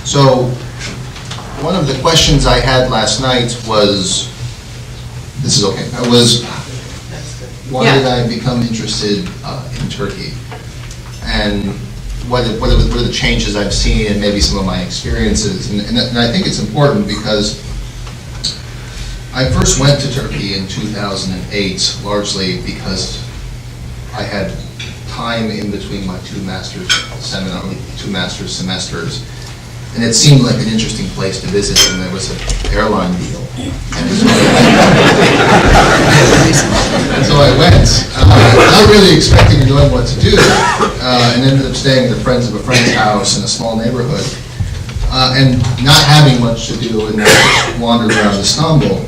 So one of the questions I had last night was, this is okay, why did I become interested in Turkey? And what are the changes I've seen and maybe some of my experiences? And I think it's important because I first went to Turkey in 2008, largely because I had time in between my two master's semesters, and it seemed like an interesting place to visit, and there was an airline deal. And so I went, not really expecting or knowing what to do, and ended up staying at a friend's house in a small neighborhood, and not having much to do, and I just wandered around Istanbul.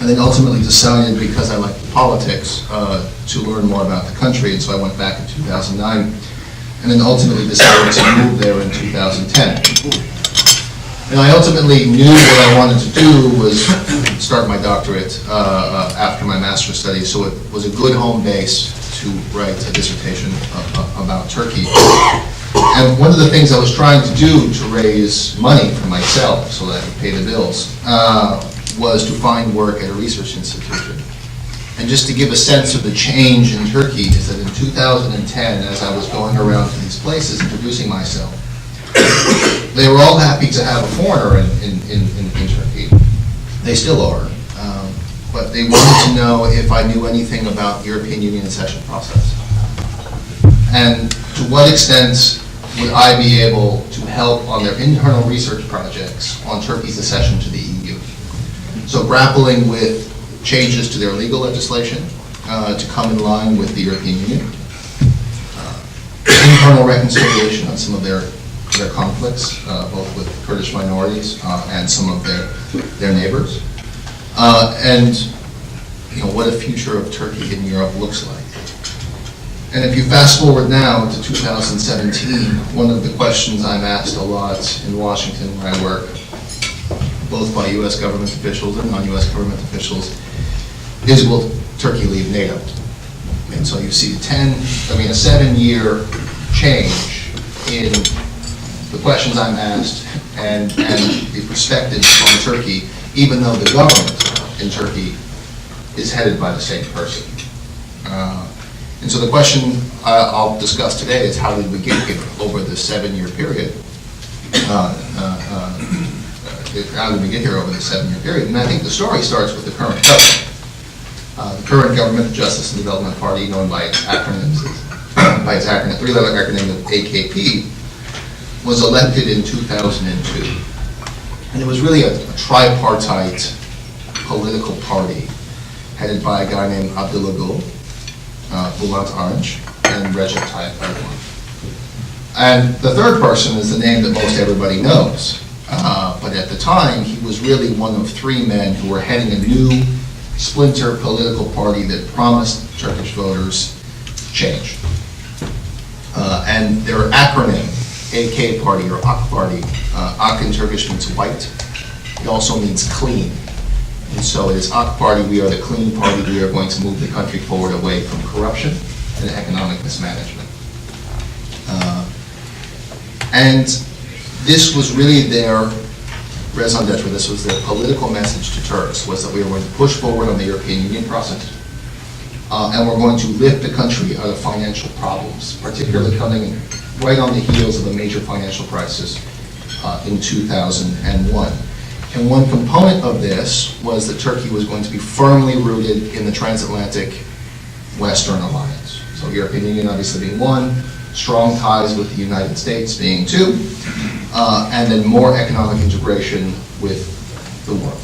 And then ultimately decided, because I liked politics, to learn more about the country, and so I went back in 2009, and then ultimately decided to move there in 2010. And I ultimately knew what I wanted to do was start my doctorate after my master's studies, so it was a good home base to write a dissertation about Turkey. And one of the things I was trying to do to raise money for myself so that I could pay the bills was to find work at a research institution. And just to give a sense of the change in Turkey is that in 2010, as I was going around to these places introducing myself, they were all happy to have a foreigner in Turkey. They still are. But they wanted to know if I knew anything about the European Union accession process. And to what extent would I be able to help on their internal research projects on Turkey's accession to the EU. So grappling with changes to their legal legislation to come in line with the European Union, internal reconciliation on some of their conflicts, both with Kurdish minorities and some of their neighbors, and what a future of Turkey in Europe looks like. And if you fast forward now to 2017, one of the questions I'm asked a lot in Washington where I work, both by U.S. government officials and non-U.S. government officials, is will Turkey leave NATO? And so you see a 7-year change in the questions I'm asked and the perspectives on Turkey, even though the government in Turkey is headed by the same person. And so the question I'll discuss today is how did we get here over the 7-year period? How did we get here over the 7-year period? And I think the story starts with the current government. The current government, the Justice and Development Party, known by its three-letter acronym of AKP, was elected in 2002. And it was really a tripartite political party headed by a guy named Abdullah Gül, Bülent Arınç, and Recep Tayyip Erdogan. And the third person is the name that most everybody knows. But at the time, he was really one of three men who were heading a new splinter political party that promised Turkish voters change. And their acronym, AK Party or AK Party, AK in Turkish means white. It also means clean. And so it is AK Party, we are the clean party, we are going to move the country forward away from corruption and economic mismanagement. And this was really their raison d'etre, this was their political message to Turks, was that we were going to push forward on the European Union process, and we're going to lift the country out of financial problems, particularly coming right on the heels of a major financial crisis in 2001. And one component of this was that Turkey was going to be firmly rooted in the transatlantic Western alliance. So European Union obviously being one, strong ties with the United States being two, and then more economic integration with the world.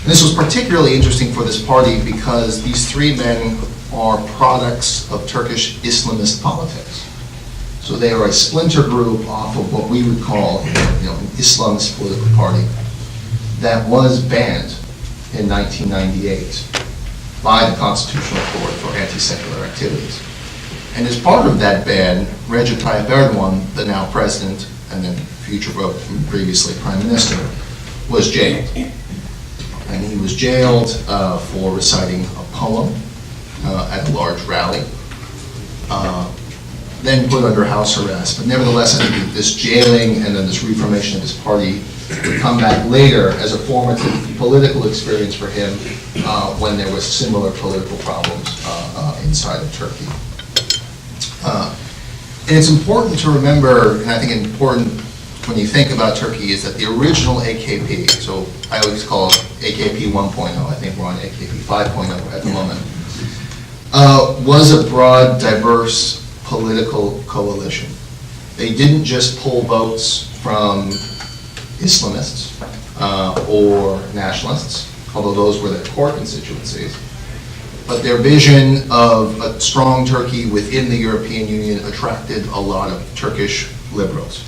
This was particularly interesting for this party because these three men are products of Turkish Islamist politics. So they are a splinter group off of what we would call an Islamist political party that was banned in 1998 by the Constitutional Court for anti-secular activities. And as part of that ban, Recep Tayyip Erdogan, the now president and then previously prime minister, was jailed. And he was jailed for reciting a poem at a large rally. then put under house arrest. But nevertheless, I think that this jailing and then this reformation of his party would come back later as a formative political experience for him when there was similar political problems inside of Turkey. And it's important to remember, and I think important when you think about Turkey, is that the original AKP, so I always call it AKP 1.0, I think we're on AKP 5.0 at the moment, was a broad, diverse political coalition. They didn't just pull votes from Islamists or nationalists, although those were their core constituencies, but their vision of a strong Turkey within the European Union attracted a lot of Turkish liberals.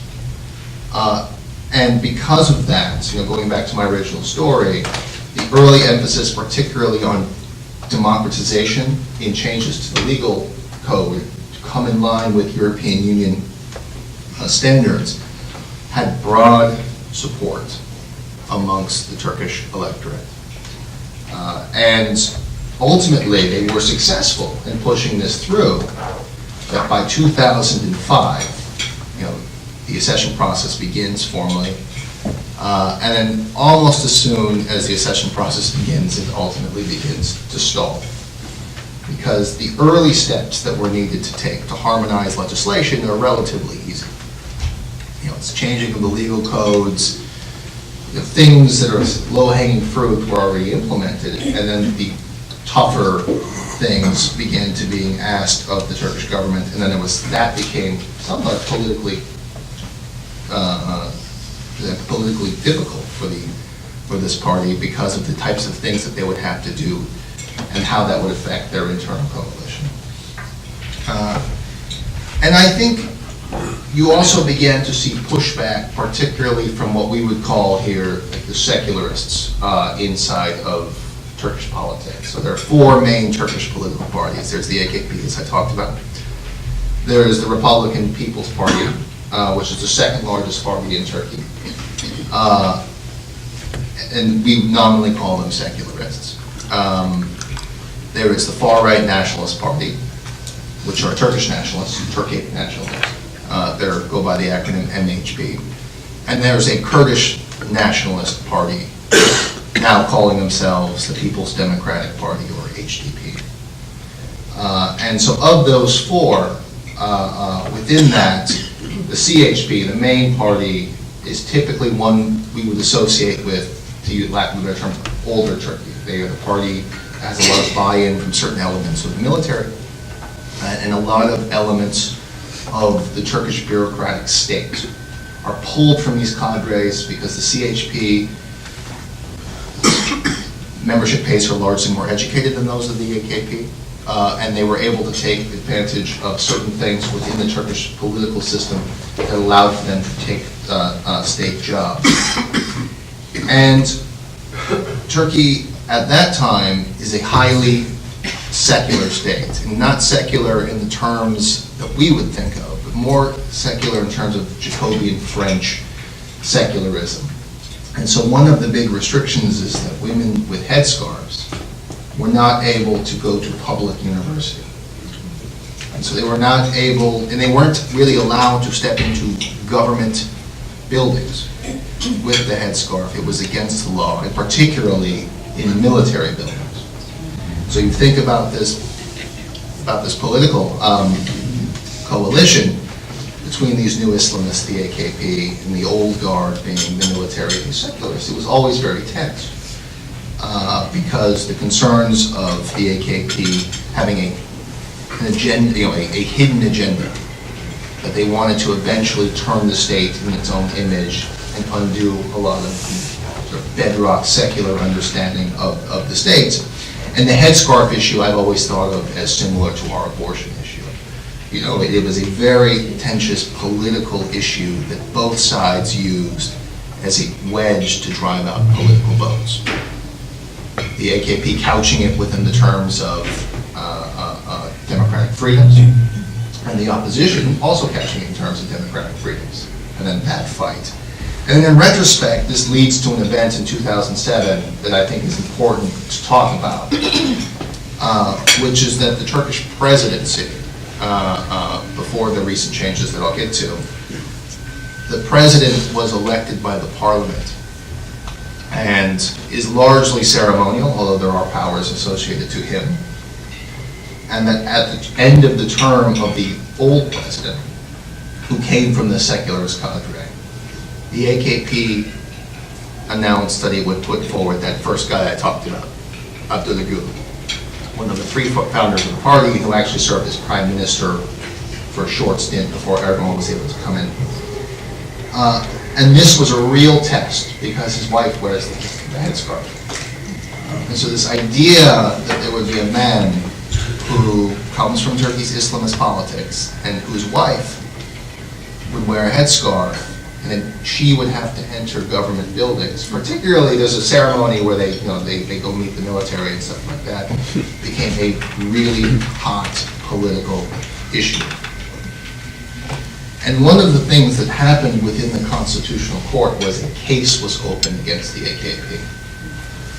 And because of that, going back to my original story, the early emphasis particularly on democratization in changes to the legal code to come in line with European Union standards had broad support amongst the Turkish electorate. And ultimately, they were successful in pushing this through, that by 2005, the accession process begins formally, and then almost as soon as the accession process begins, it ultimately begins to stall. Because the early steps that were needed to take to harmonize legislation are relatively easy. It's changing of the legal codes, things that are low-hanging fruit were already implemented, and then the tougher things began to being asked of the Turkish government, and then that became somewhat politically difficult for this party because of the types of things that they would have to do and how that would affect their internal coalition. And I think you also began to see pushback, particularly from what we would call here like the secularists inside of Turkish politics. So there are four main Turkish political parties. There's the AKP, as I talked about. There's the Republican People's Party, which is the second largest party in Turkey. And we nominally call them secularists. There is the far-right Nationalist Party, which are Turkish nationalists, Turkic nationalists. They go by the acronym MHP. And there's a Kurdish nationalist party, now calling themselves the People's Democratic Party, or HDP. And so of those four, within that, the CHP, the main party, is typically one we would associate with, to use lack of a better term, older Turkey. They are the party that has a lot of buy-in from certain elements of the military and a lot of elements of the Turkish bureaucratic state are pulled from these cadres because the CHP membership base are largely more educated than those of the AKP, and they were able to take advantage of certain things within the Turkish political system that allowed for them to take state jobs. And Turkey at that time is a highly secular state, and not secular in the terms that we would think of, but more secular in terms of Jacobean French secularism. And so one of the big restrictions is that women with headscarves were not able to go to public university. And so they were not able, and they weren't really allowed to step into government buildings with the headscarf. It was against the law, and particularly in military buildings. So you think about this political coalition between these new Islamists, the AKP, and the old guard being the military and secularists. It was always very tense because the concerns of the AKP having an agenda, a hidden agenda, that they wanted to eventually turn the state in its own image and undo a lot of the sort of bedrock secular understanding of the states. And the headscarf issue I've always thought of as similar to our abortion issue. It was a very contentious political issue that both sides used as a wedge to drive out political votes. The AKP couching it within the terms of democratic freedoms, and the opposition also couching it in terms of democratic freedoms, and then that fight. And in retrospect, this leads to an event in 2007 that I think is important to talk about, which is that the Turkish presidency, before the recent changes that I'll get to, the president was elected by the parliament and is largely ceremonial, although there are powers associated to him. And that at the end of the term of the old president, who came from the secularist cadre, the AKP announced that he would put forward that first guy I talked about, Abdullah Gül, one of the three founders of the party, who actually served as prime minister for a short stint before Erdogan was able to come in. And this was a real test because his wife wears the headscarf. And so this idea that there would be a man who comes from Turkey's Islamist politics and whose wife would wear a headscarf, and then she would have to enter government buildings. Particularly, there's a ceremony where they go meet the military and stuff like that. Became a really hot political issue. And one of the things that happened within the Constitutional Court was a case was opened against the AKP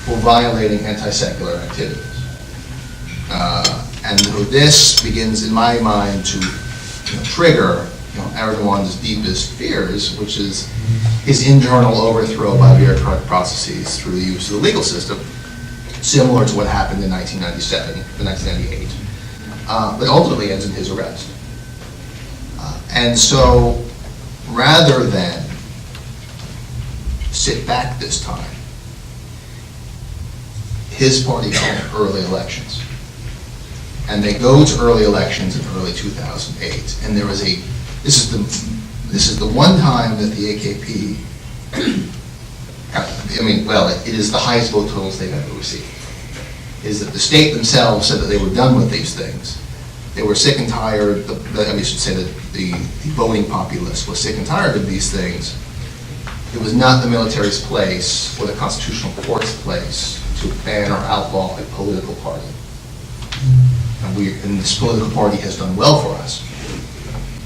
for violating anti-secular activities. And this begins, in my mind, to trigger Erdogan's deepest fears, which is his internal overthrow by bureaucratic processes through the use of the legal system, similar to what happened in 1997 and 1998, but ultimately ends in his arrest. And so, rather than sit back this time, his party held early elections. And they go to early elections in early 2008, and there was this is the one time that the AKP, it is the highest vote totals they've ever received, is that the state themselves said that they were done with these things. They were sick and tired, the voting populace was sick and tired of these things. It was not the military's place or the Constitutional Court's place to ban or outlaw a political party. And this political party has done well for us.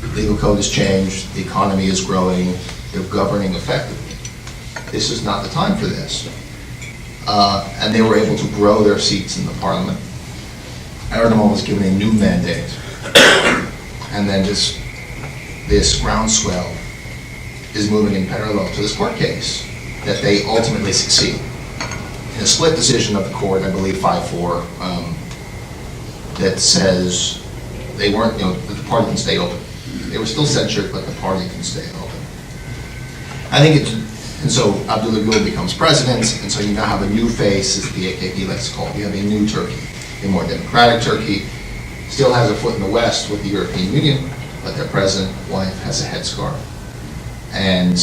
The legal code has changed, the economy is growing, they're governing effectively. This is not the time for this. And they were able to grow their seats in the parliament. Erdogan was given a new mandate. And then this groundswell is moving in parallel to this court case that they ultimately succeed. In a split decision of the court, I believe 5-4, that says they weren't, that the party can stay open. They were still censured, but the party can stay open. I think and so Abdullah Gül becomes president, and so you now have a new face, as the AKP likes to call it. You have a new Turkey, a more democratic Turkey. Still has a foot in the West with the European Union, but their president, wife, has a headscarf. And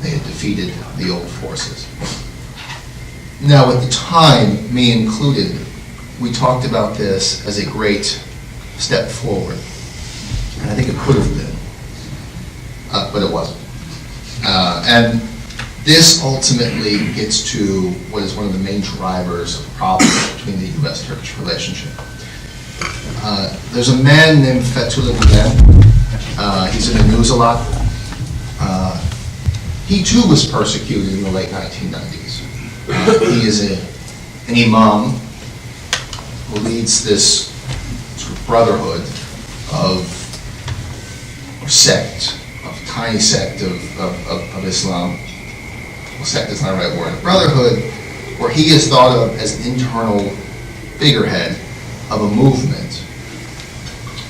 they had defeated the old forces. Now, at the time, me included, we talked about this as a great step forward. And I think it could have been, but it wasn't. And this ultimately gets to what is one of the main drivers of the problem between the U.S.-Turkish relationship. There's a man named Fethullah Gülen. He's in the news a lot. He too was persecuted in the late 1990s. He is an imam who leads this sort of brotherhood tiny sect of Islam. Well, sect is not the right word. A brotherhood where he is thought of as an internal figurehead of a movement.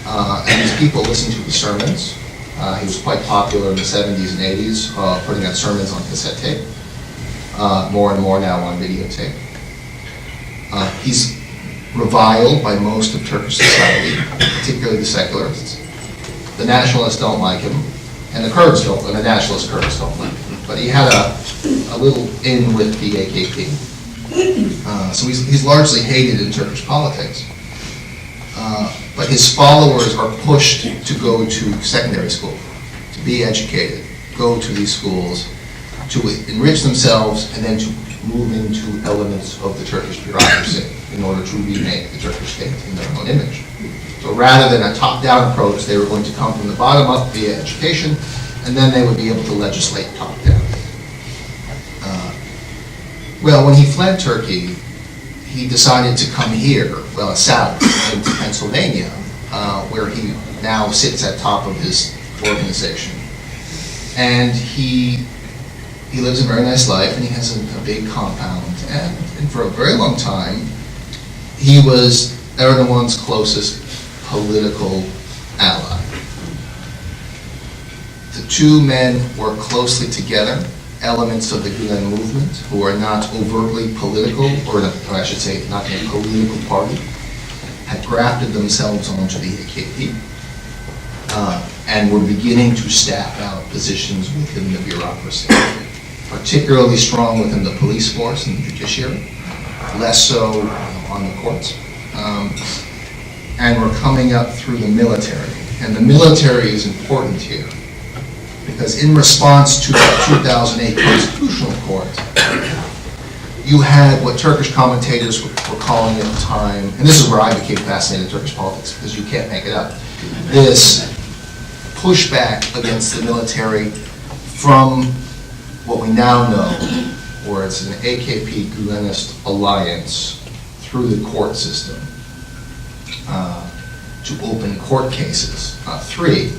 And these people listen to his sermons. He was quite popular in the 70s and 80s, putting out sermons on cassette tape. More and more now on videotape. He's reviled by most of Turkish society, particularly the secularists. The nationalists don't like him, and the Kurds don't, and the nationalist Kurds don't like him. But he had a little in with the AKP. So he's largely hated in Turkish politics. But his followers are pushed to go to secondary school, to be educated, go to these schools, to enrich themselves, and then to move into elements of the Turkish bureaucracy in order to remake the Turkish state in their own image. So rather than a top-down approach, they were going to come from the bottom up via education, and then they would be able to legislate top-down. Well, when he fled Turkey, he decided to come here, south into Pennsylvania, where he now sits at top of his organization. And he lives a very nice life, and he has a big compound. And for a very long time, he was Erdogan's closest political ally. The two men work closely together. Elements of the Gulen movement, who are not overtly political, or I should say, not in a political party, had grafted themselves onto the AKP and were beginning to staff out positions within the bureaucracy. Particularly strong within the police force and the judiciary, less so on the courts. And were coming up through the military. And the military is important here, because in response to the 2008 Constitutional Court, you had what Turkish commentators were calling at the time, and this is where I became fascinated with Turkish politics, because you can't make it up, this pushback against the military from what we now know, where it's an AKP Gulenist alliance through the court system to open court cases. Three.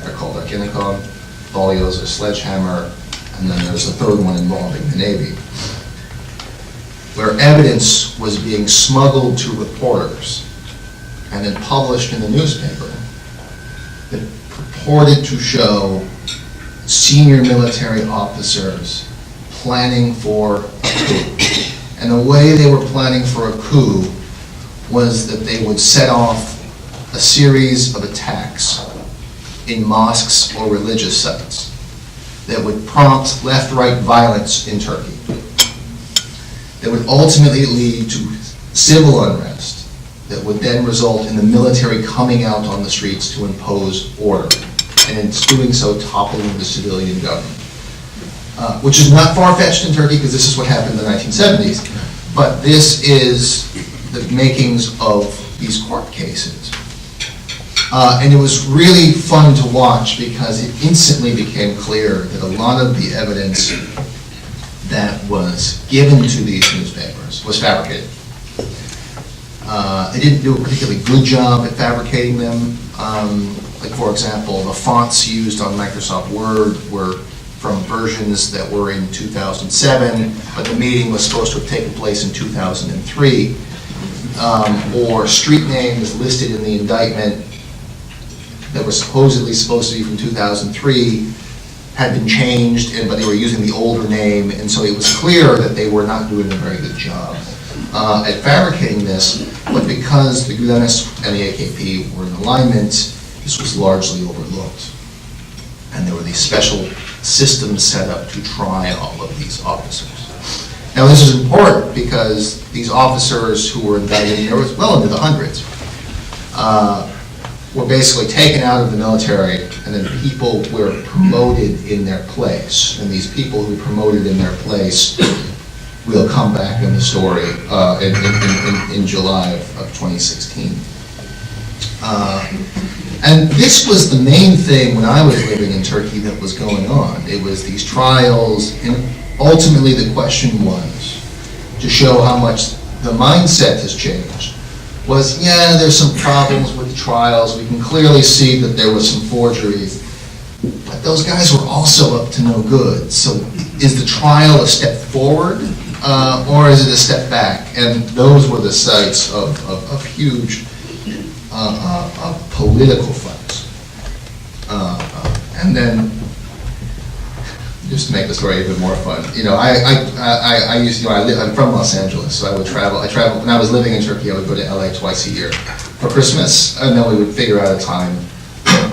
They're called Ergenekon, Balyoz, or Sledgehammer, and then there's the third one involving the Navy, where evidence was being smuggled to reporters and then published in the newspaper that purported to show senior military officers planning for a coup. And the way they were planning for a coup was that they would set off a series of attacks in mosques or religious sites that would prompt left-right violence in Turkey, that would ultimately lead to civil unrest, that would then result in the military coming out on the streets to impose order, and in doing so toppling the civilian government. Which is not far-fetched in Turkey, because this is what happened in the 1970s, but this is the makings of these court cases. And it was really fun to watch, because it instantly became clear that a lot of the evidence that was given to these newspapers was fabricated. They didn't do a particularly good job at fabricating them. Like, for example, the fonts used on Microsoft Word were from versions that were in 2007, but the meeting was supposed to have taken place in 2003. Or street names listed in the indictment that were supposedly supposed to be from 2003 had been changed, but they were using the older name, and so it was clear that they were not doing a very good job at fabricating this, but because the Gülenists and the AKP were in alignment, this was largely overlooked. And there were these special systems set up to try all of these officers. Now, this is important because these officers who were indicted, there was well into the hundreds, were basically taken out of the military, and then people were promoted in their place. And these people who promoted in their place will come back in the story in July of 2016. And this was the main thing when I was living in Turkey that was going on. It was these trials, and ultimately the question was, to show how much the mindset has changed, was, yeah, there's some problems with the trials. We can clearly see that there was some forgeries. But those guys were also up to no good. So is the trial a step forward, or is it a step back? And those were the sites of huge political fights. And then, just to make the story even more fun, I'm from Los Angeles, so I would travel. When I was living in Turkey, I would go to LA twice a year for Christmas, and then we would figure out a time,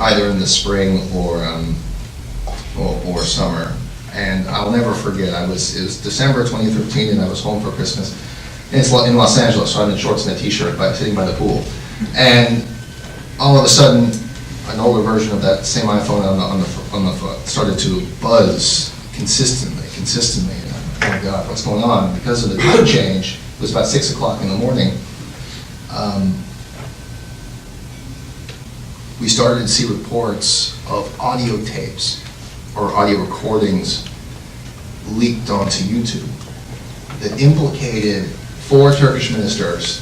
either in the spring or summer. And I'll never forget, it was December 2013, and I was home for Christmas. And it's in Los Angeles, so I'm in shorts and a t-shirt, sitting by the pool. And all of a sudden, an older version of that same iPhone on the foot started to buzz consistently. And I'm like, oh my God, what's going on? Because of the time change, it was about 6 o'clock in the morning. We started to see reports of audio tapes or audio recordings leaked onto YouTube that implicated 4 Turkish ministers,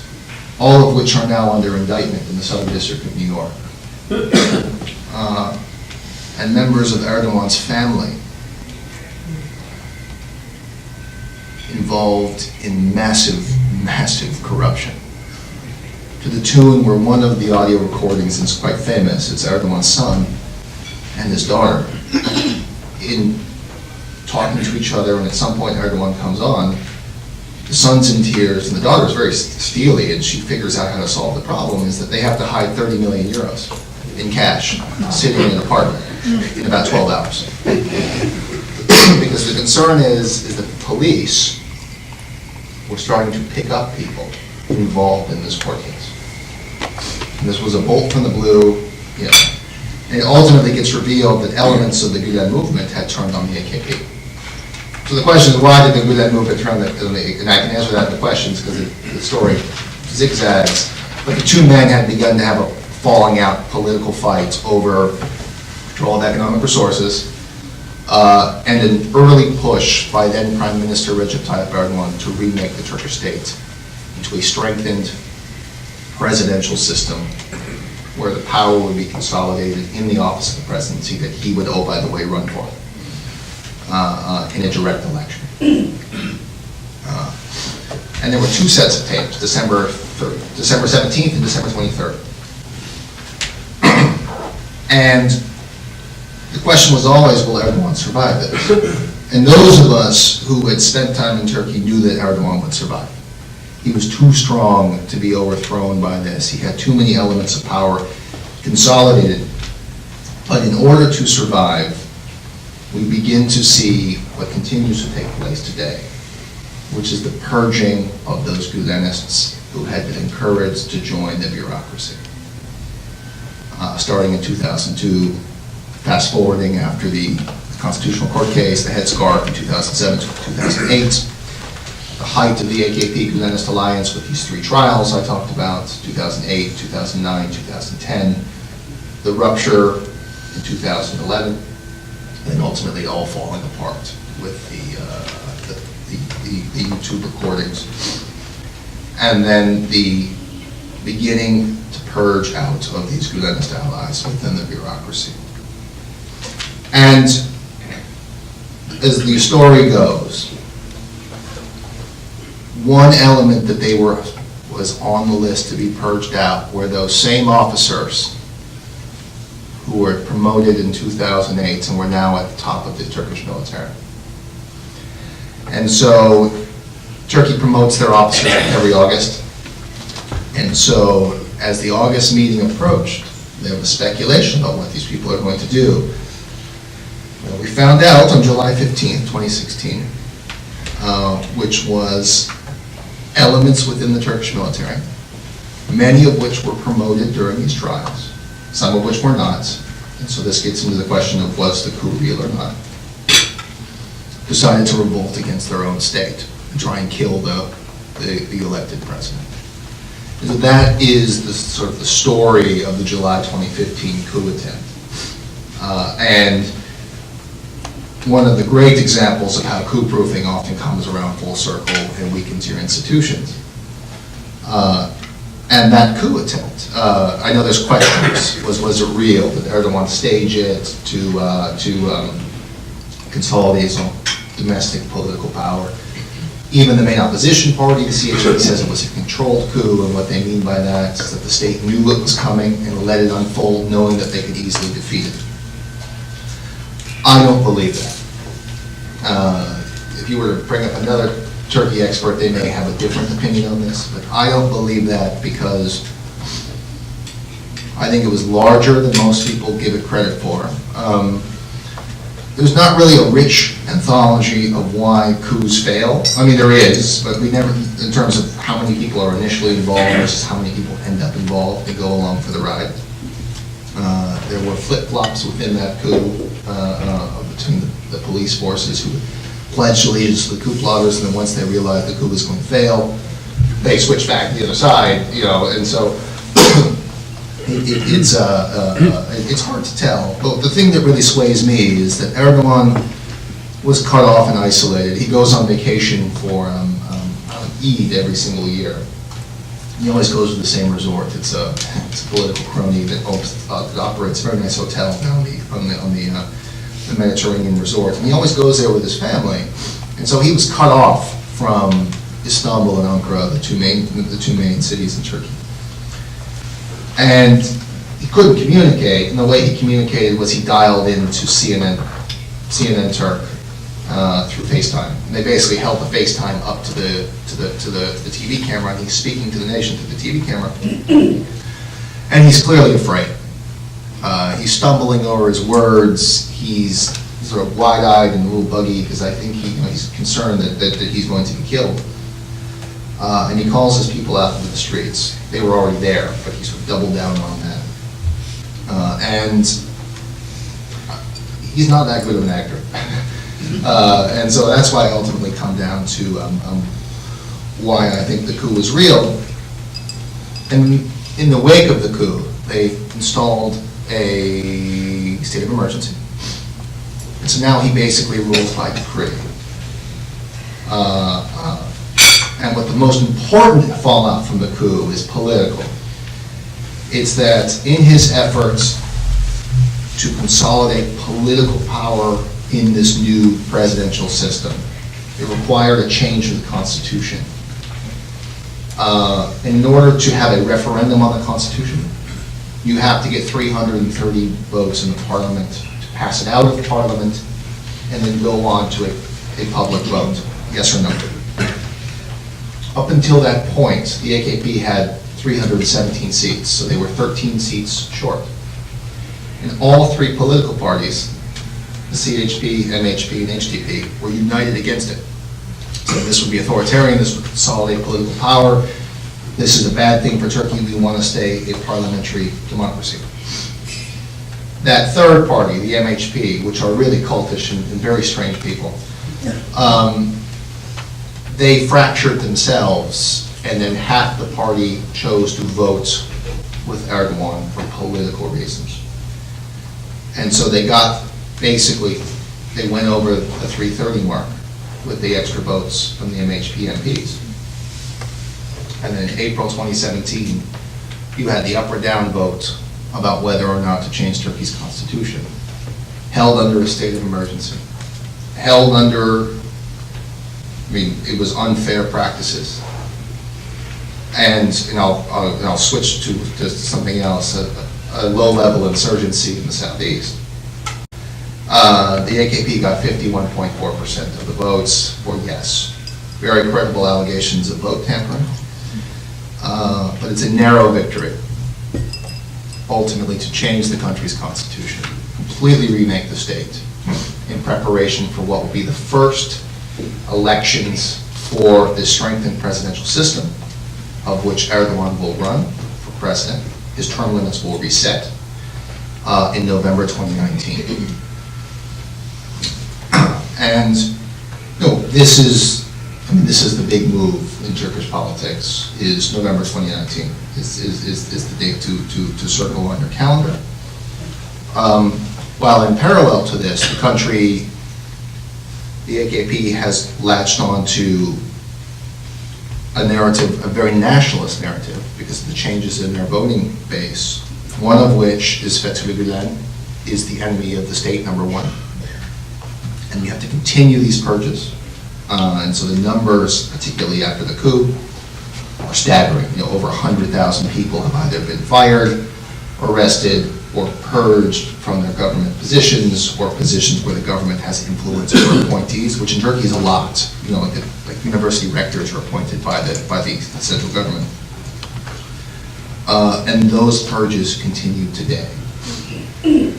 all of which are now under indictment in the Southern District of New York, and members of Erdogan's family involved in massive, massive corruption, to the tune where one of the audio recordings is quite famous. It's Erdogan's son and his daughter in talking to each other, and at some point Erdogan comes on, the son's in tears, and the daughter's very steely, and she figures out how to solve the problem, is that they have to hide 30 million euros in cash, sitting in an apartment in about 12 hours. Because the concern is that the police were starting to pick up people involved in this court case. And this was a bolt from the blue, you know. And it ultimately gets revealed that elements of the Gulen movement had turned on the AKP. So the question is, why did the Gulen movement turn on the, and I can answer that in the questions because the story zigzags, but the two men had begun to have a falling out political fight over control of economic resources, and an early push by then Prime Minister Recep Tayyip Erdogan to remake the Turkish state into a strengthened presidential system where the power would be consolidated in the office of the presidency that he would, oh, by the way, run for in a direct election. And there were two sets of tapes, December 17th and December 23rd. And the question was always, will Erdogan survive this? And those of us who had spent time in Turkey knew that Erdogan would survive. He was too strong to be overthrown by this. He had too many elements of power consolidated. But in order to survive, we begin to see what continues to take place today, which is the purging of those Gülenists who had been encouraged to join the bureaucracy. Starting in 2002, fast forwarding after the Constitutional Court case, the headscarf in 2007 to 2008, the height of the AKP Gülenist alliance with these three trials I talked about, 2008, 2009, 2010, the rupture in 2011, and ultimately all falling apart with the YouTube recordings. And then the beginning to purge out of these Gülenist allies within the bureaucracy. And as the story goes, one element that was on the list to be purged out were those same officers who were promoted in 2008 and were now at the top of the Turkish military. And so Turkey promotes their officers every August. And so as the August meeting approached, there was speculation about what these people are going to do. Well, we found out on July 15th, 2016, which was elements within the Turkish military, many of which were promoted during these trials, some of which were not. And so this gets into the question of was the coup real or not, decided to revolt against their own state and try and kill the elected president. And so that is the sort of the story of the July 2015 coup attempt. And one of the great examples of how coup-proofing often comes around full circle and weakens your institutions. And that coup attempt, I know there's questions, was it real? Did Erdogan stage it to consolidate some domestic political power? Even the main opposition party, the CHP, says it was a controlled coup, and what they mean by that is that the state knew it was coming and let it unfold, knowing that they could easily defeat it. I don't believe that. If you were to bring up another Turkey expert, they may have a different opinion on this, but I don't believe that because I think it was larger than most people give it credit for. There's not really a rich anthology of why coups fail. I mean, there is, but we never, in terms of how many people are initially involved versus how many people end up involved, they go along for the ride. There were flip-flops within that coup between the police forces who pledged allegiance to the coup plotters, and then once they realized the coup was going to fail, they switched back to the other side, you know, and so it's hard to tell. But the thing that really sways me is that Erdogan was cut off and isolated. He goes on vacation for Eid every single year. He always goes to the same resort. It's a political crony that operates a very nice hotel down on the Mediterranean resort. And he always goes there with his family. And so he was cut off from Istanbul and Ankara, the two main cities in Turkey. And he couldn't communicate, and the way he communicated was he dialed into CNN Turk through FaceTime. And they basically held the FaceTime up to the TV camera, and he's speaking to the nation through the TV camera. And he's clearly afraid. He's stumbling over his words. He's sort of wide-eyed and a little buggy because I think he's concerned that he's going to be killed. And he calls his people out into the streets. They were already there, but he sort of doubled down on that. And he's not that good of an actor. And so that's why I ultimately come down to why I think the coup was real. And in the wake of the coup, they installed a state of emergency. And so now he basically rules by decree. And what the most important fallout from the coup is political. It's that in his efforts to consolidate political power in this new presidential system, it required a change in the Constitution. In order to have a referendum on the Constitution, you have to get 330 votes in the Parliament to pass it out of the Parliament and then go on to a public vote, yes or no. Up until that point, the AKP had 317 seats, so they were 13 seats short. And all three political parties, the CHP, MHP, and HDP, were united against it. So this would be authoritarian, this would consolidate political power, this is a bad thing for Turkey, we want to stay a parliamentary democracy. That third party, the MHP, which are really cultish and very strange people, they fractured themselves, and then half the party chose to vote with Erdogan for political reasons. And so they went over the 330 mark with the extra votes from the MHP MPs. And then in April 2017, you had the up or down vote about whether or not to change Turkey's constitution, held under a state of emergency, held under, it was unfair practices. And I'll switch to something else, a low-level insurgency in the southeast. The AKP got 51.4% of the votes for yes. Very credible allegations of vote tampering. But it's a narrow victory, ultimately to change the country's constitution, completely remake the state in preparation for what will be the first elections for the strengthened presidential system, of which Erdogan will run for president. His term limits will reset in November 2019. And this is the big move in Turkish politics. Is November 2019 is the date to circle on your calendar. While in parallel to this, the country, the AKP has latched on to a narrative, a very nationalist narrative, because of the changes in their voting base, one of which is Fethullah Gulen is the enemy of the state, number one. And we have to continue these purges. And so the numbers, particularly after the coup, are staggering. Over 100,000 people have either been fired, arrested, or purged from their government positions, or positions where the government has influence over appointees, which in Turkey is a lot. Like university rectors are appointed by the central government. And those purges continue today. And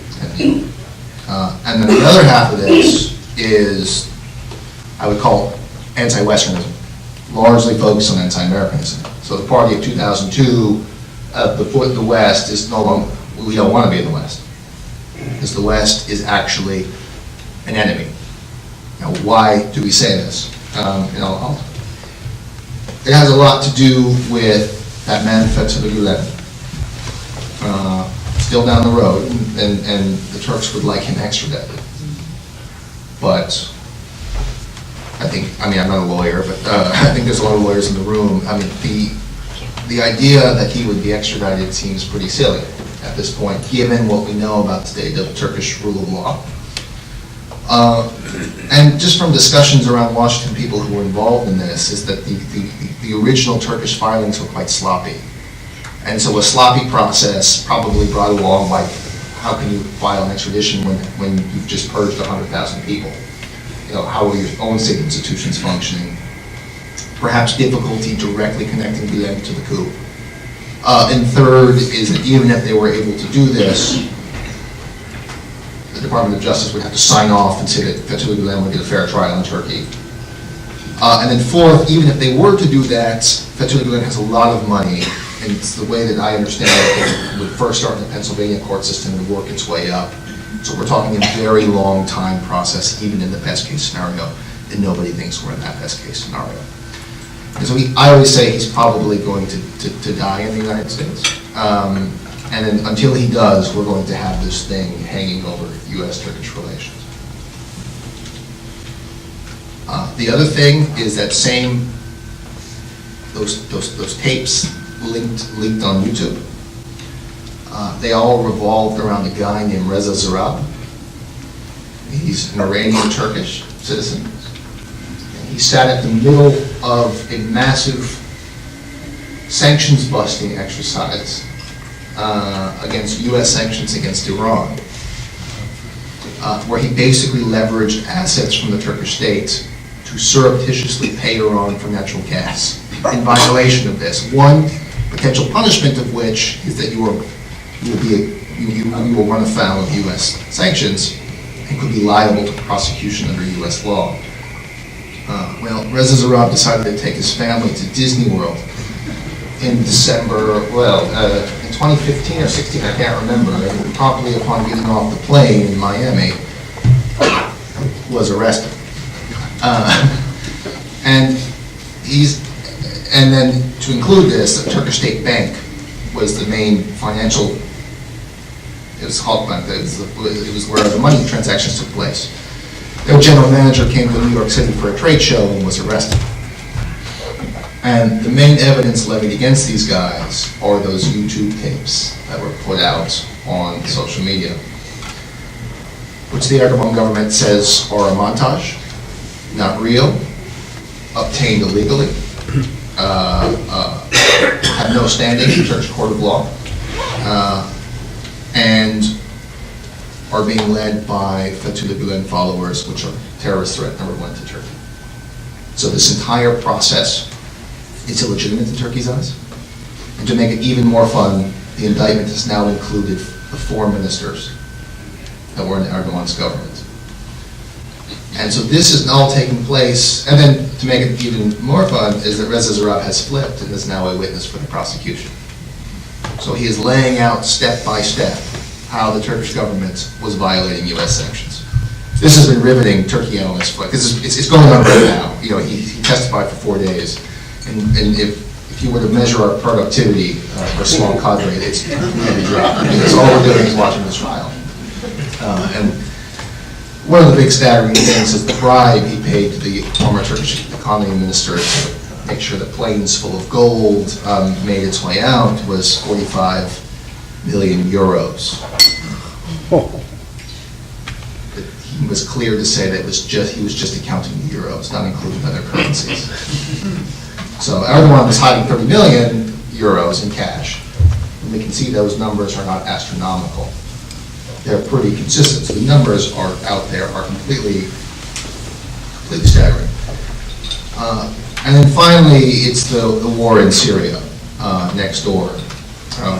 then the other half of this is, I would call anti-Westernism, largely focused on anti-Americanism. So the party of 2002, the West is no longer, we don't want to be in the West, because the West is actually an enemy. Now, why do we say this? It has a lot to do with that man Fethullah Gulen, still down the road, and the Turks would like him extradited. But I'm not a lawyer, but I think there's a lot of lawyers in the room. the idea that he would be extradited seems pretty silly at this point, given what we know about the state of Turkish rule of law. And just from discussions around Washington, people who were involved in this, is that the original Turkish filings were quite sloppy. And so a sloppy process probably brought along, like, how can you file an extradition when you've just purged 100,000 people? You know, how are your own state institutions functioning? Perhaps difficulty directly connecting the end to the coup. And third is that even if they were able to do this, the Department of Justice would have to sign off and say that Fethullah Gulen would get a fair trial in Turkey. And then fourth, even if they were to do that, Fethullah Gulen has a lot of money, and it's the way that I understand it, it would first start in the Pennsylvania court system and work its way up. So we're talking a very long time process, even in the best case scenario, and nobody thinks we're in that best case scenario. And so I always say he's probably going to die in the United States. And then until he does, we're going to have this thing hanging over U.S.-Turkish relations. The other thing is that those tapes leaked on YouTube. They all revolved around a guy named Reza Zarrab. He's an Iranian Turkish citizen. And he sat at the middle of a massive sanctions busting exercise against U.S. sanctions against Iran, where he basically leveraged assets from the Turkish state to surreptitiously pay Iran for natural gas in violation of this. One potential punishment of which is that you will run afoul of U.S. sanctions and could be liable to prosecution under U.S. law. Well, Reza Zarrab decided to take his family to Disney World in December, in 2015 or 16, I can't remember. And promptly upon getting off the plane in Miami, was arrested. And then to include this, the Turkish State Bank was the main financial, it was Halkbank, it was where the money transactions took place. Their general manager came to New York City for a trade show and was arrested. And the main evidence levied against these guys are those YouTube tapes that were put out on social media, which the Erdogan government says are a montage, not real, obtained illegally, have no standing in the Turkish court of law, and are being led by Fethullah Gulen followers, which are terrorist threat number one to Turkey. So this entire process is illegitimate in Turkey's eyes. And to make it even more fun, the indictment has now included the 4 ministers that were in Erdogan's government. And so this is all taking place, and then to make it even more fun is that Reza Zarrab has flipped and is now a witness for the prosecution. So he is laying out step by step how the Turkish government was violating U.S. sanctions. This has been riveting Turkey analysts' foot. It's going on right now. You know, he testified for 4 days, and if you were to measure our productivity for a small cadre, it's really dropped because all we're doing is watching this trial. And one of the big staggering things is the bribe he paid to the former Turkish economy minister to make sure that planes full of gold made its way out was 45 million euros. It was clear to say that he was just accounting the euros, not including other currencies. So Erdogan was hiding 30 million euros in cash. And we can see those numbers are not astronomical. They're pretty consistent. So the numbers are out there are completely staggering. And then finally, it's the war in Syria next door,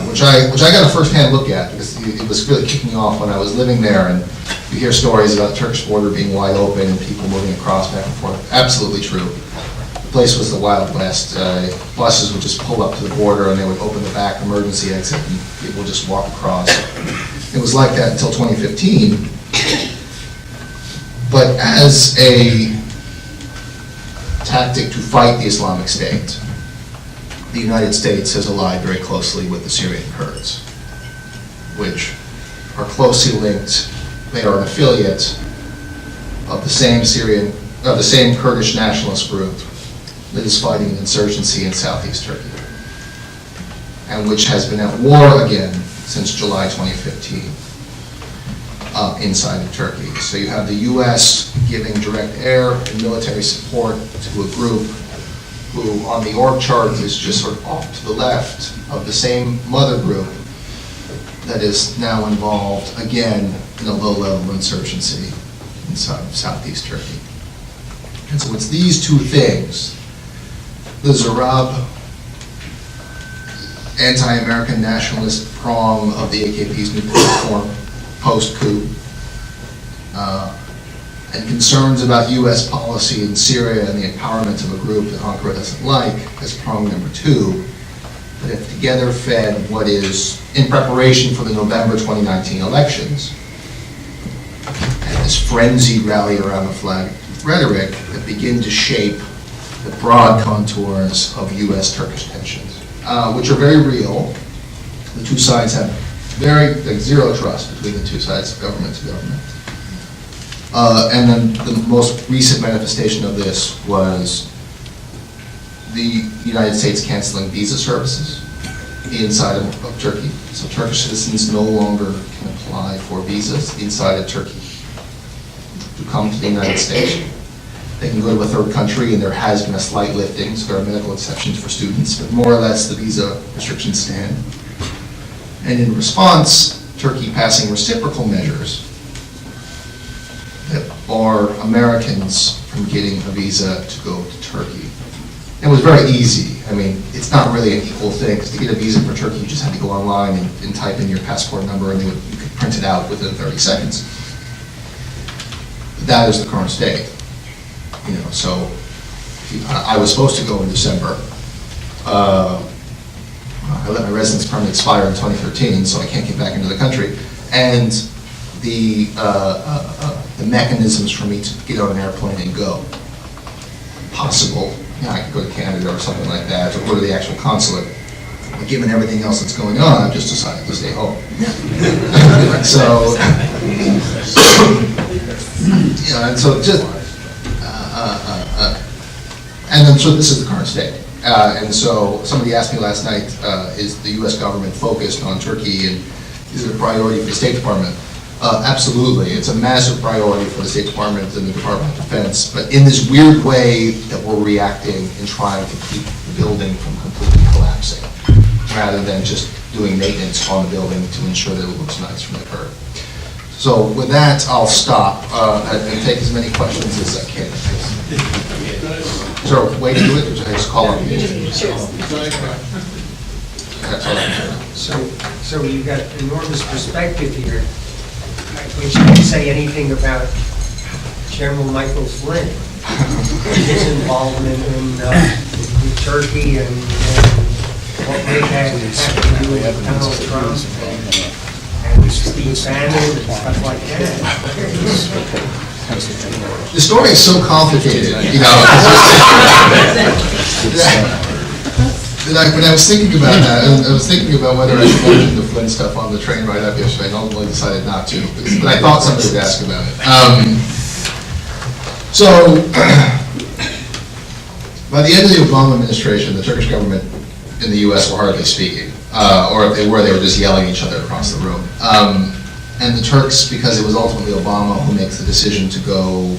which I got a first-hand look at because it was really kicking off when I was living there, and you hear stories about the Turkish border being wide open and people moving across back and forth. Absolutely true. The place was the Wild West. Buses would just pull up to the border and they would open the back emergency exit and people would just walk across. It was like that until 2015. But as a tactic to fight the Islamic State, the United States has allied very closely with the Syrian Kurds, which are closely linked. They are an affiliate of the same Kurdish nationalist group that is fighting an insurgency in southeast Turkey. and which has been at war again since July 2015 inside of Turkey. So you have the US giving direct air and military support to a group who on the org chart is just sort of off to the left of the same mother group that is now involved again in a low-level insurgency inside of southeast Turkey. And so it's these two things, the Zarab anti-American nationalist prong of the AKP's new platform post-coup, and concerns about US policy in Syria and the empowerment of a group that Ankara doesn't like as prong number two, that have together fed what is, in preparation for the November 2019 elections, and this frenzied rally around the flag rhetoric that begin to shape the broad contours of US-Turkish tensions, which are very real. The two sides have zero trust between the two sides, government to government. And then the most recent manifestation of this was the United States canceling visa services inside of Turkey. So Turkish citizens no longer can apply for visas inside of Turkey to come to the United States. They can go to a third country, and there has been a slight lifting, so there are medical exceptions for students, but more or less the visa restrictions stand. And in response, Turkey passing reciprocal measures that bar Americans from getting a visa to go to Turkey. It was very easy. I mean, it's not really an equal thing, because to get a visa for Turkey, you just had to go online and type in your passport number, and you could print it out within 30 seconds. That is the current state. So I was supposed to go in December. I let my residence permit expire in 2013, so I can't get back into the country. And the mechanisms for me to get on an airplane and go, possible. I could go to Canada or something like that, or go to the actual consulate. But given everything else that's going on, I've just decided to stay home. So this is the current state. And so somebody asked me last night, is the US government focused on Turkey, and is it a priority for the State Department? Absolutely. It's a massive priority for the State Department and the Department of Defense, but in this weird way that we're reacting and trying to keep the building from completely collapsing, rather than just doing maintenance on the building to ensure that it looks nice from the curb. So with that, I'll stop and take as many questions as I can. Is there a way to do it, or should I just call on you? That's all I can. So you've got enormous perspective here. We shouldn't say anything about General Michael Flynn, his involvement in Turkey and what may have to do with Donald Trump and Steve Bannon and stuff like that. The story is so complicated, when I was thinking about that, I was thinking about whether I should mention the Flynn stuff on the train ride up yesterday. I ultimately decided not to, but I thought somebody would ask about it. By the end of the Obama administration, the Turkish government in the US were hardly speaking, or if they were just yelling at each other across the room. And the Turks, because it was ultimately Obama who makes the decision to go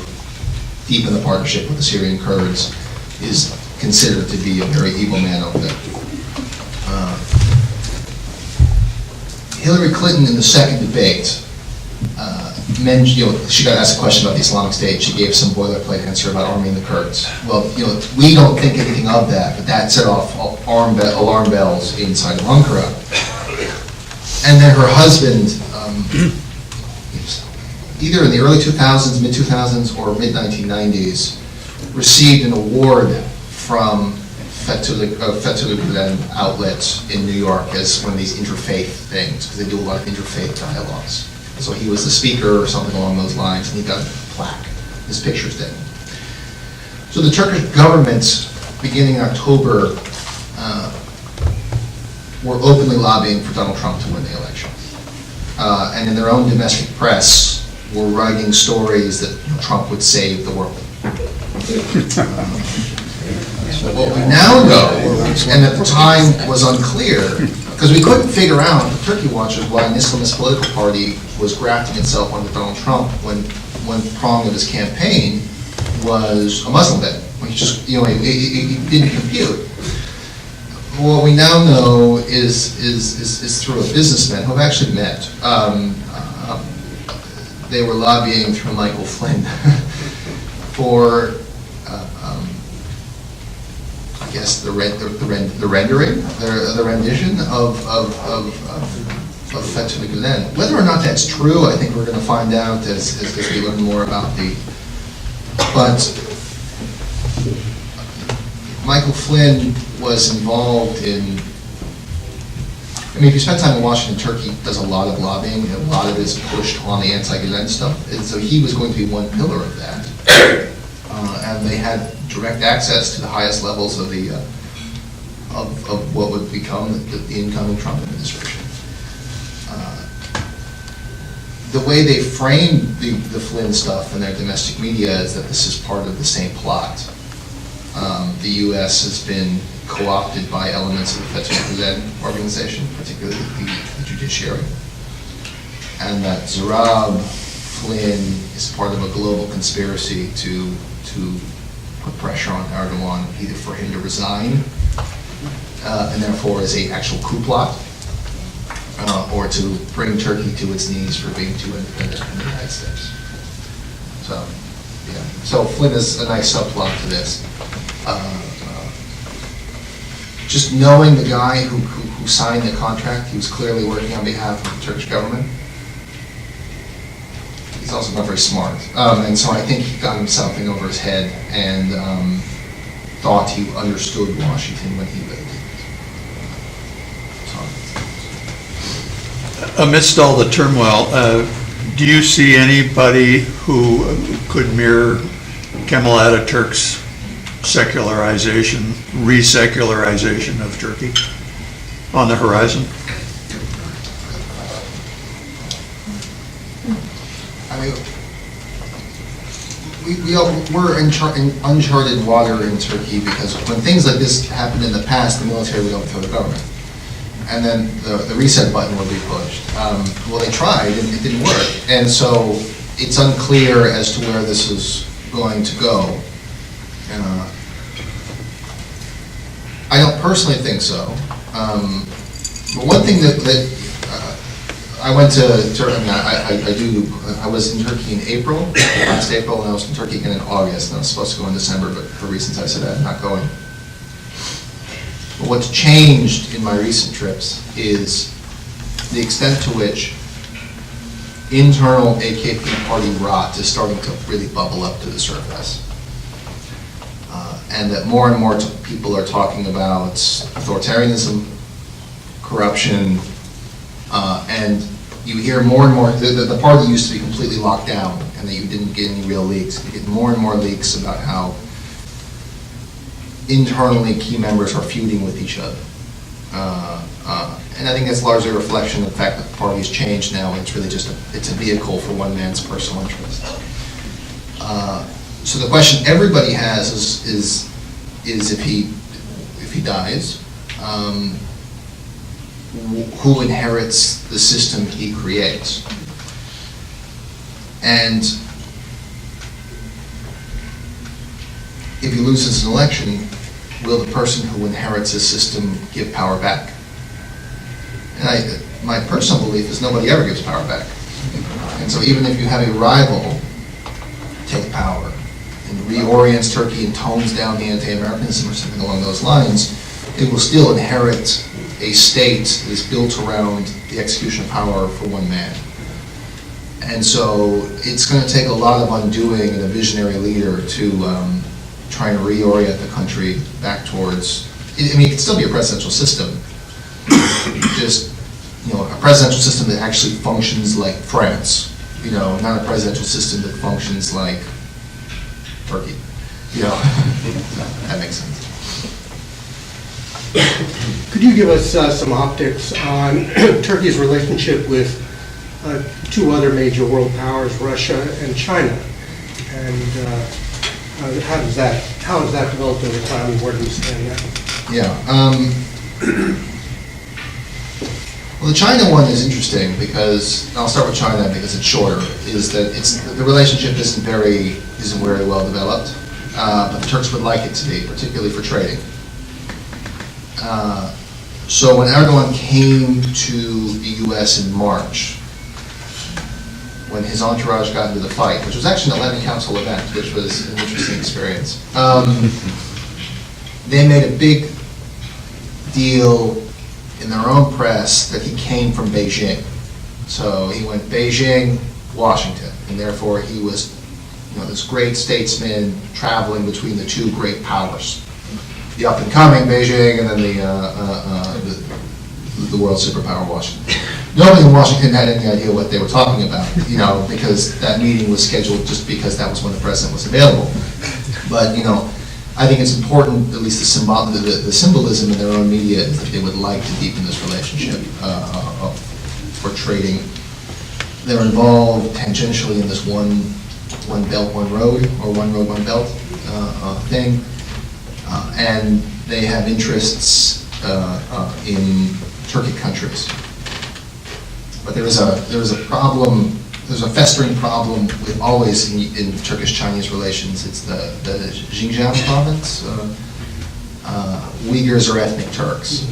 deep in the partnership with the Syrian Kurds, is considered to be a very evil man over there. Hillary Clinton in the second debate mentioned, she got asked a question about the Islamic State. She gave some boilerplate answer about arming the Kurds. Well, we don't think anything of that, but that set off alarm bells inside of Ankara. And then her husband, either in the early 2000s, mid-2000s, or mid-1990s, received an award from Fethullah Gulen outlet in New York as one of these interfaith things, because they do a lot of interfaith dialogues. So he was the speaker or something along those lines, and he got a plaque. His picture's there. So the Turkish government, beginning in October, were openly lobbying for Donald Trump to win the election. And in their own domestic press, were writing stories that Trump would save the world. What we now know, and at the time was unclear, because we couldn't figure out, the Turkey watchers, why an Islamist political party was grafting itself onto Donald Trump when one prong of his campaign was a Muslim ban. He just, he didn't compute. What we now know is through a businessman who I've actually met. They were lobbying through Michael Flynn for, I guess, the rendition of Fethullah Gulen. Whether or not that's true, I think we're going to find out as we learn more about but Michael Flynn was involved in, if you spend time in Washington, Turkey does a lot of lobbying, and a lot of it is pushed on the anti-Gulen stuff, and so he was going to be one pillar of that. And they had direct access to the highest levels of of what would become the incoming Trump administration. The way they framed the Flynn stuff in their domestic media is that this is part of the same plot. The U.S. has been co-opted by elements of the Fethullah Gulen organization, particularly the judiciary, and that Zarab Flynn is part of a global conspiracy to put pressure on Erdogan, either for him to resign, and therefore is an actual coup plot, or to bring Turkey to its knees for being too independent from the United States. So, yeah. So Flynn is a nice subplot to this. Just knowing the guy who signed the contract, he was clearly working on behalf of the Turkish government. He's also not very smart. And so I think he got himself in over his head and thought he understood Washington when he lived. Amidst all the turmoil, do you see anybody who could mirror Kemal Ataturk's secularization, re-secularization of Turkey on the horizon? I mean, we're in uncharted water in Turkey because when things like this happened in the past, the military would overthrow the government. And then the reset button would be pushed. Well, they tried, and it didn't work. And so it's unclear as to where this is going to go. I don't personally think so. But one thing that I went to Turkey, I was in Turkey in April, last April, and I was in Turkey again in August, and I was supposed to go in December, but for reasons I said I'm not going. But what's changed in my recent trips is the extent to which internal AKP party rot is starting to really bubble up to the surface. And that more and more people are talking about authoritarianism, corruption, and you hear more and more, the party used to be completely locked down and that you didn't get any real leaks. You get more and more leaks about how internally key members are feuding with each other. And I think that's largely a reflection of the fact that the party's changed now, and it's really just it's a vehicle for one man's personal interest. So the question everybody has is if he dies, who inherits the system he creates? And if he loses an election, will the person who inherits his system give power back? And my personal belief is nobody ever gives power back. And so even if you have a rival take power and reorients Turkey and tones down the anti-Americanism or something along those lines, it will still inherit a state that is built around the execution of power for one man. And so it's going to take a lot of undoing and a visionary leader to try and reorient the country back towards, I mean, it could still be a presidential system, just, a presidential system that actually functions like France, not a presidential system that functions like Turkey, that makes sense. Could you give us some optics on Turkey's relationship with two other major world powers, Russia and China? And How has that developed over time, and where do we stand now? Yeah. Well, the China one is interesting because, I'll start with China because it's shorter, is that the relationship isn't very well developed, but the Turks would like it to be, particularly for trading. So when Erdogan came to the U.S. in March, when his entourage got into the fight, which was actually an Atlantic Council event, which was an interesting experience, they made a big deal in their own press that he came from Beijing. So he went Beijing, Washington, and therefore he was, this great statesman traveling between the two great powers. The up-and-coming Beijing, and then the world superpower Washington. Nobody in Washington had any idea what they were talking about, because that meeting was scheduled just because that was when the president was available. But, I think it's important, at least the symbolism in their own media is that they would like to deepen this relationship for trading. They're involved tangentially in this one belt, one road, or one road, one belt thing. And they have interests in Turkic countries. But there is a problem. There's a festering problem with always in Turkish-Chinese relations. It's the Xinjiang province. Uyghurs are ethnic Turks,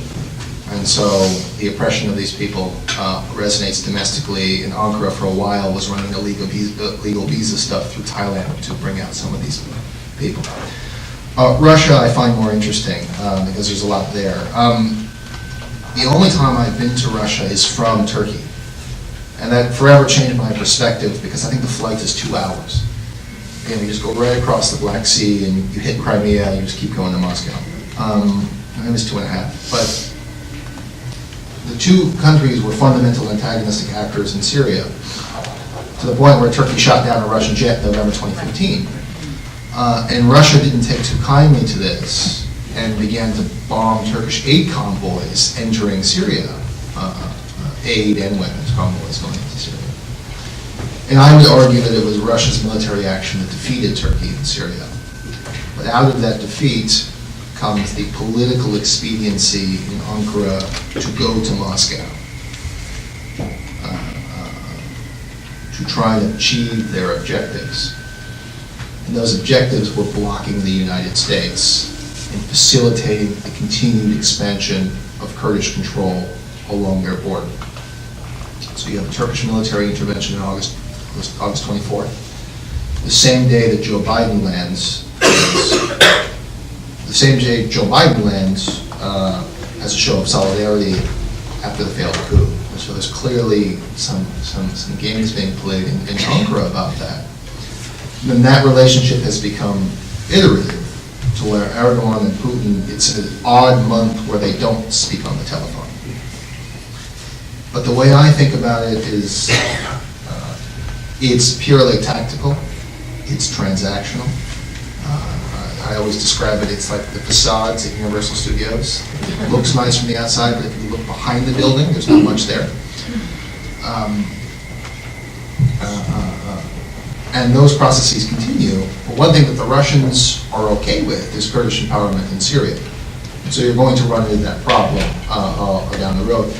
and so the oppression of these people resonates domestically. And Ankara, for a while, was running illegal visa stuff through Thailand to bring out some of these people. Russia, I find more interesting because there's a lot there. The only time I've been to Russia is from Turkey. And that forever changed my perspective because I think the flight is 2 hours. You just go right across the Black Sea and you hit Crimea and you just keep going to Moscow. It was 2.5. But the two countries were fundamental antagonistic actors in Syria to the point where Turkey shot down a Russian jet in November 2015. And Russia didn't take too kindly to this and began to bomb Turkish aid convoys entering Syria. Aid and weapons convoys going into Syria. And I would argue that it was Russia's military action that defeated Turkey in Syria. But out of that defeat comes the political expediency in Ankara to go to Moscow to try and achieve their objectives. And those objectives were blocking the United States and facilitating the continued expansion of Kurdish control along their border. So you have a Turkish military intervention on August 24th. The same day that Joe Biden lands, as a show of solidarity after the failed coup. And so there's clearly some games being played in Ankara about that. And then that relationship has become iterative to where Erdogan and Putin, it's an odd month where they don't speak on the telephone. But the way I think about it is it's purely tactical, it's transactional. I always describe it, it's like the facades at Universal Studios. It looks nice from the outside, but if you look behind the building, there's not much there. And those processes continue. But one thing that the Russians are okay with is Kurdish empowerment in Syria. So you're going to run into that problem down the road.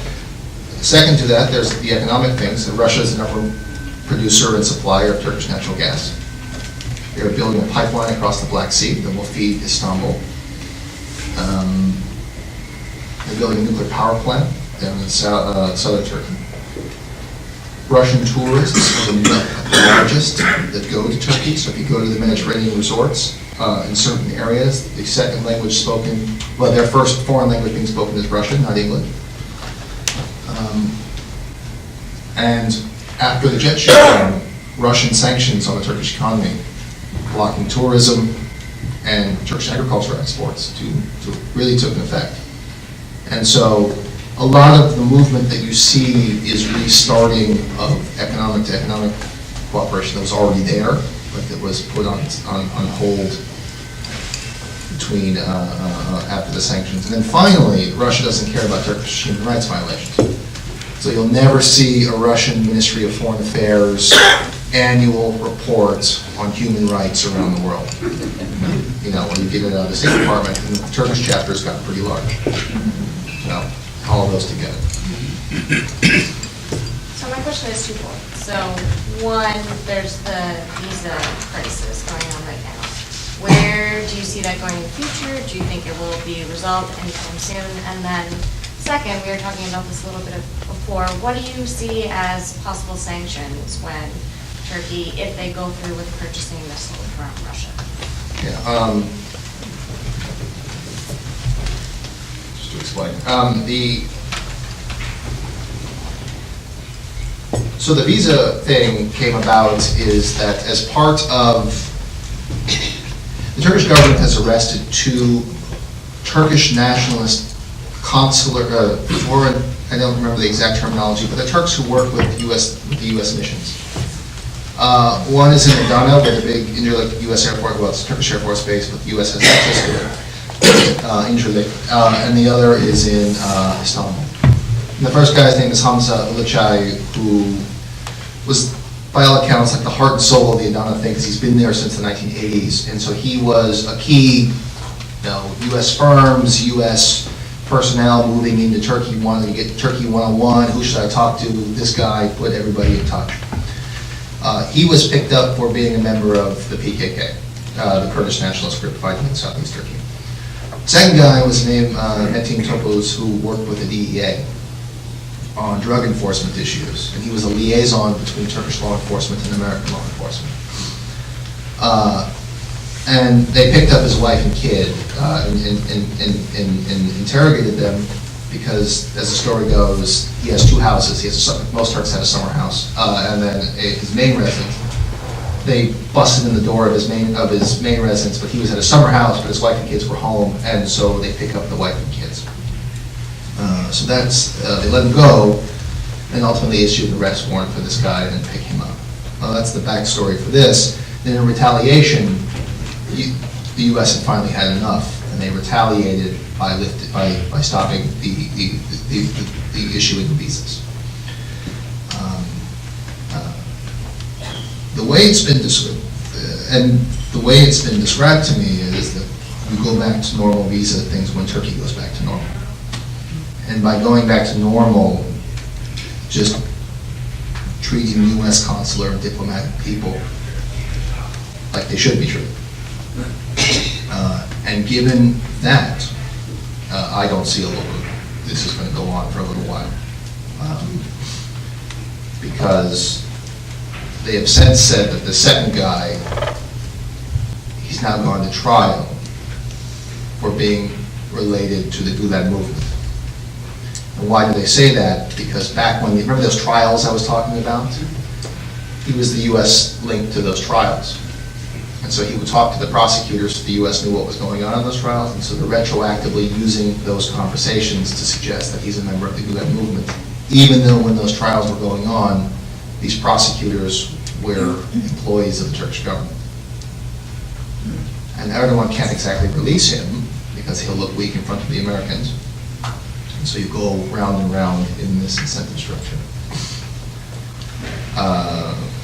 Second to that, there's the economic things. Russia is the number one producer and supplier of Turkish natural gas. They're building a pipeline across the Black Sea that will feed Istanbul. They're building a nuclear power plant down in southern Turkey. Russian tourists are the largest that go to Turkey. So if you go to the Mediterranean resorts in certain areas, the second language spoken, well, their first foreign language being spoken is Russian, not English. And after the jet shutdown, Russian sanctions on the Turkish economy, blocking tourism and Turkish agriculture exports, really took an effect. And so a lot of the movement that you see is restarting of economic to economic cooperation that was already there, but that was put on hold between after the sanctions. And then finally, Russia doesn't care about Turkish human rights violations. So you'll never see a Russian Ministry of Foreign Affairs annual report on human rights around the world. You know, when you get it out of the State Department, and the Turkish chapter's got pretty large. So, all of those together. So my question is twofold. So one, there's the visa crisis going on right now. Where do you see that going in the future? Do you think it will be resolved anytime soon? And then second, we were talking about this a little bit before, what do you see as possible sanctions when Turkey, if they go through with purchasing missiles from Russia? Yeah, just to explain. So the visa thing came about is that as part of, the Turkish government has arrested 2 Turkish nationalist consular, foreign, I don't remember the exact terminology, but the Turks who work with the U.S. missions. One is in Adana, where the big Incirlik U.S. airport, well, it's a Turkish Air Force base, but the U.S. has access to it, Incirlik, and the other is in Istanbul. And the first guy's name is Hamza Uluçay, who was, by all accounts, like the heart and soul of the Adana thing, because he's been there since the 1980s, and so he was a key, U.S. firms, U.S. personnel moving into Turkey, wanting to get Turkey 101, who should I talk to, this guy, put everybody in touch. He was picked up for being a member of the PKK, the Kurdish nationalist group fighting in southeast Turkey. Second guy was named Metin Topuz, who worked with the DEA on drug enforcement issues, and he was a liaison between Turkish law enforcement and American law enforcement. And they picked up his wife and kid and interrogated them because, as the story goes, he has 2 houses. He has most Turks had a summer house, and then his main residence. They busted in the door of his main residence, but he was at a summer house, but his wife and kids were home, and so they pick up the wife and kids. So that's, they let him go, and ultimately issued an arrest warrant for this guy and then pick him up. That's the backstory for this. Then in retaliation, the U.S. had finally had enough, and they retaliated by stopping the issuing of visas. The way it's been described to me is that you go back to normal visa things when Turkey goes back to normal. And by going back to normal, just treating U.S. consular and diplomatic people like they should be treated. And given that, I don't see this is going to go on for a little while. Because they have since said that the second guy, he's now gone to trial for being related to the Gulen movement. And why do they say that? Because back when, remember those trials I was talking about? He was the U.S. linked to those trials. And so he would talk to the prosecutors, so the U.S. knew what was going on in those trials, and so they're retroactively using those conversations to suggest that he's a member of the Gulen movement, even though when those trials were going on, these prosecutors were employees of the Turkish government. And Erdogan can't exactly release him, because he'll look weak in front of the Americans. And so you go round and round in this incentive structure.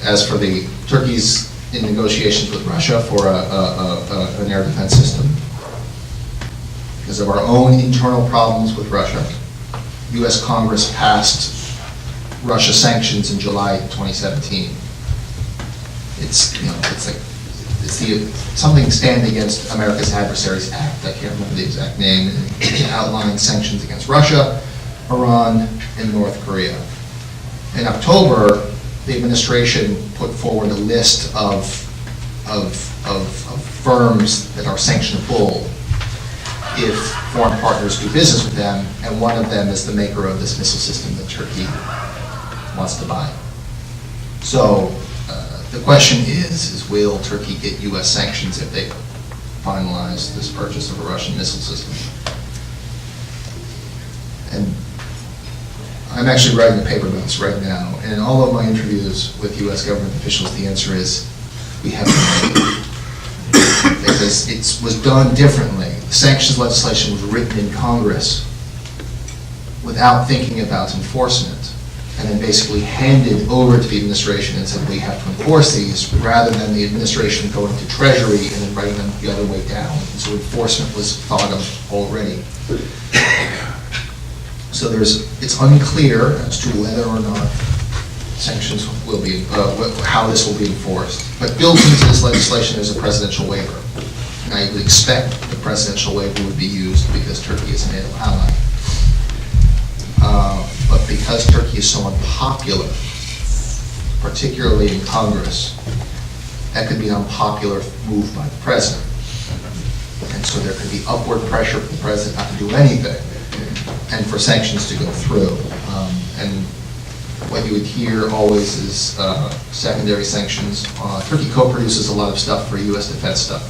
As for the Turkey's in negotiations with Russia for an air defense system, because of our own internal problems with Russia, U.S. Congress passed Russia sanctions in July 2017. It's the Something Stand Against America's Adversaries Act, I can't remember the exact name, outlining sanctions against Russia, Iran, and North Korea. In October, the administration put forward a list of firms that are sanctionable if foreign partners do business with them, and one of them is the maker of this missile system that Turkey wants to buy. So the question is will Turkey get U.S. sanctions if they finalize this purchase of a Russian missile system? And I'm actually writing a paper about this right now, and in all of my interviews with U.S. government officials, the answer is we have no idea. Because it was done differently. The sanctions legislation was written in Congress without thinking about enforcement. and then basically handed over to the administration and said, we have to enforce these, rather than the administration going to Treasury and then writing them the other way down. And so enforcement was thought of already. So it's unclear as to whether or not sanctions will be, how this will be enforced. But built into this legislation is a presidential waiver. And I would expect the presidential waiver would be used because Turkey is a NATO ally. But because Turkey is so unpopular, particularly in Congress, that could be an unpopular move by the president. And so there could be upward pressure for the president not to do anything and for sanctions to go through. And what you would hear always is secondary sanctions. Turkey co-produces a lot of stuff for U.S. defense stuff.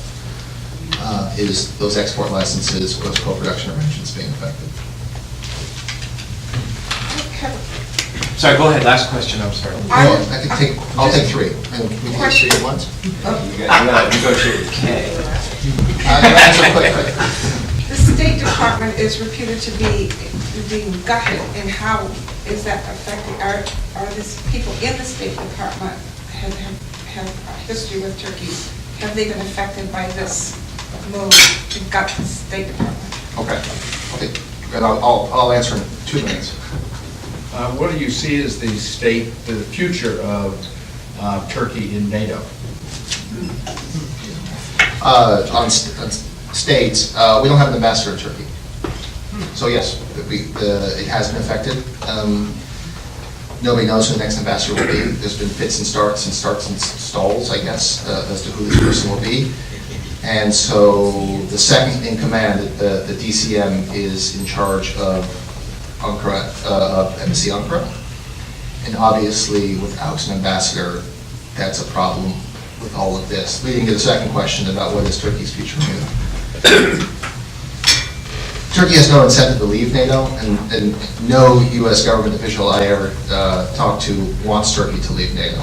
Is those export licenses or those co-production arrangements being affected? Sorry, go ahead, last question, I'm sorry. I'll take three. And we can take three at once. You gotta negotiate with Kay. Answer quickly. The State Department is reputed to be being gutted, and how is that affecting, are these people in the State Department have a history with Turkey, have they been affected by this move to gut the State Department? Okay. And I'll answer in 2 minutes. What do you see as the future of Turkey in NATO? On states, we don't have an ambassador in Turkey. So yes, it has been affected. Nobody knows who the next ambassador will be. There's been fits and starts and stalls, I guess, as to who this person will be. And so the second in command, the DCM, is in charge of Ankara, Embassy Ankara. And obviously, without an ambassador, that's a problem with all of this. Leading to the second question about what is Turkey's future in NATO. Turkey has no incentive to leave NATO, and no U.S. government official I ever talked to wants Turkey to leave NATO.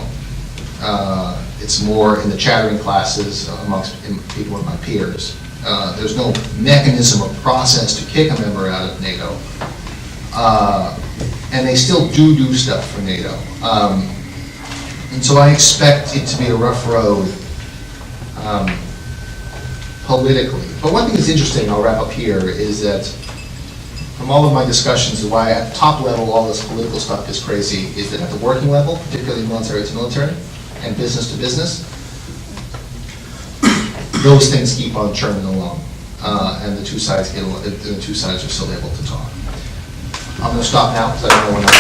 It's more in the chattering classes amongst people of my peers. There's no mechanism or process to kick a member out of NATO. And they still do stuff for NATO. And so I expect it to be a rough road politically. But one thing that's interesting, I'll wrap up here, is that from all of my discussions, why at the top level all this political stuff is crazy, is that at the working level, particularly military to military, and business to business, those things keep on churning along, and the two sides are still able to talk. I'm going to stop now because I don't know when I'm